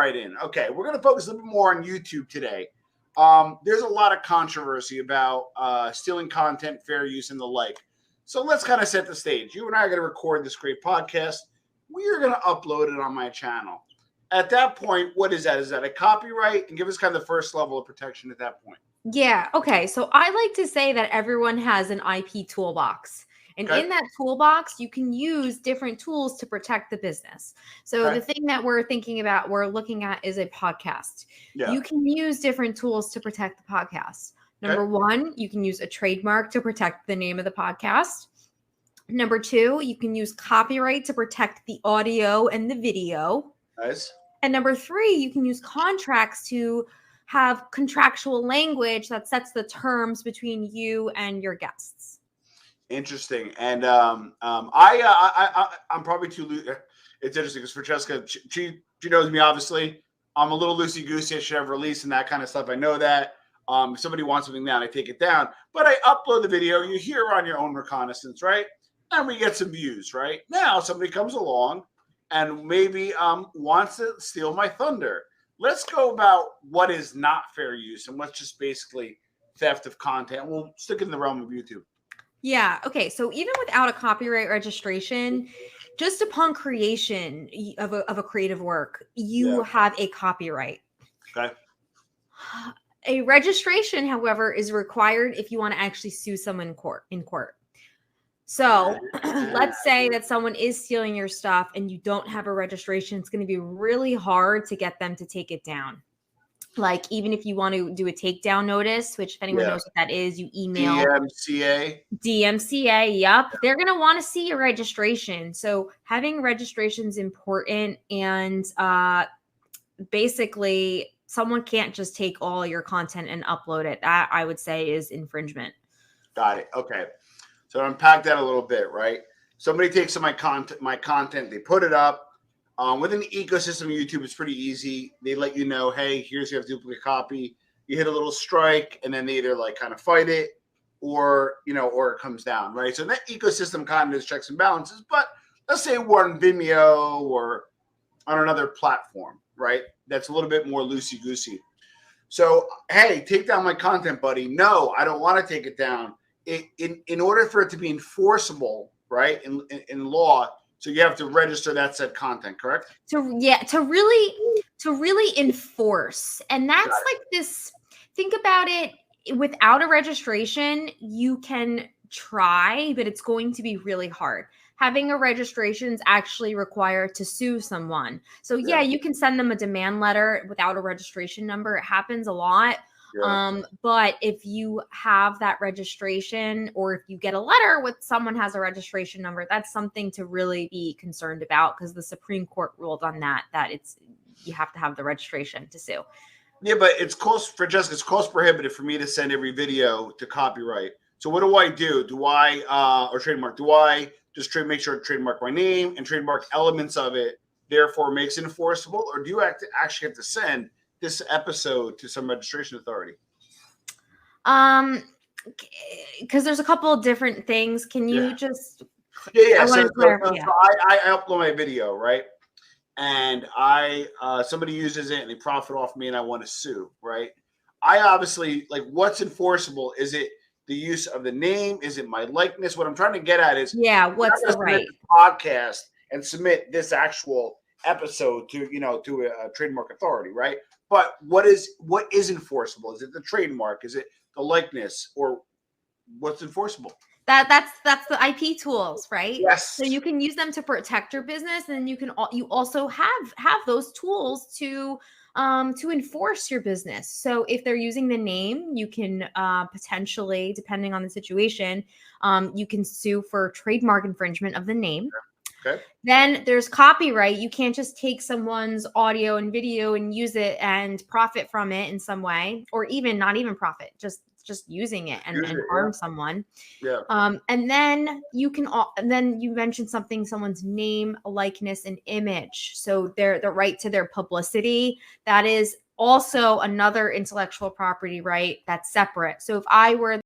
right in. Okay, we're going to focus a little bit more on YouTube today. There's a lot of controversy about stealing content, fair use, and the like. So let's kind of set the stage. You and I are going to record this great podcast. We are going to upload it on my channel. At that point, what is that? Is that a copyright? And give us kind of the first level of protection at that point. Yeah. Okay. So I like to say that everyone has an IP toolbox. And in that toolbox, you can use different tools to protect the business. So the thing that we're looking at is a podcast. Yeah. You can use different tools to protect the podcast. Number one, you can use a trademark to protect the name of the podcast. Number two, you can use copyright to protect the audio and the video. Nice. And number three, you can use contracts to have contractual language that sets the terms between you and your guests. Interesting. And I'm probably too loose. It's interesting because Francesca, she knows me, obviously. I'm a little loosey-goosey. I should have release and that kind of stuff. I know that. If somebody wants something down, I take it down. But I upload the video. You hear on your own reconnaissance, right? And we get some views, right? Now somebody comes along and maybe wants to steal my thunder. Let's go about what is not fair use and what's just basically theft of content. We'll stick it in the realm of YouTube. Yeah. Okay. So even without a copyright registration, just upon creation of a creative work, you have a copyright. Okay. A registration, however, is required if you want to actually sue someone in court. So let's say that someone is stealing your stuff and you don't have a registration. It's going to be really hard to get them to take it down. Like, even if you want to do a takedown notice, which if anyone knows what that is, you email DMCA. Yep. They're going to want to see your registration. So having registration is important. And basically, someone can't just take all your content and upload it. That, I would say, is infringement. Got it. Okay. So unpack that a little bit, right? Somebody takes my content, they put it up. Within the ecosystem of YouTube, it's pretty easy. They let you know, hey, here's your duplicate copy. You hit a little strike, and then they either like kind of fight it, or it comes down, right? So that ecosystem kind of is checks and balances. But let's say we're on Vimeo or on another platform, right? That's a little bit more loosey goosey. So hey, take down my content, buddy. No, I don't want to take it down. In order for it to be enforceable, right, in law, so you have to register that said content, correct? To really enforce. And that's like this, think about it, without a registration, you can try, but it's going to be really hard. Having a registration is actually required to sue someone. So you can send them a demand letter without a registration number. It happens a lot. Yeah. But if you have that registration, or if you get a letter with someone has a registration number, that's something to really be concerned about, because the Supreme Court ruled on that you have to have the registration to sue. Yeah, but it's cost prohibitive for me to send every video to copyright. So what do I do? Do I or trademark? Do I just make sure to trademark my name and trademark elements of it, therefore makes it enforceable, or do you actually have to send this episode to some registration authority? Because there's a couple of different things. Can you just? Yeah. So I upload my video, right? And somebody uses it and they profit off me, and I want to sue, right? I obviously, like, what's enforceable? Is it the use of the name? Is it my likeness? What I'm trying to get at is, what's the right podcast and submit this actual episode to a trademark authority, right? But what is enforceable? Is it the trademark? Is it the likeness? Or what's enforceable? That's the IP tools, right? Yes. So you can use them to protect your business, and you also have those tools to enforce your business. So if they're using the name, you can potentially, depending on the situation, you can sue for trademark infringement of the name. Okay. Then there's copyright. You can't just take someone's audio and video and use it and profit from it in some way, or even not even profit, just using it and harm someone. Yeah. And then you mentioned someone's name, likeness, and image. So the right to their publicity, that is also another intellectual property right that's separate. So if I were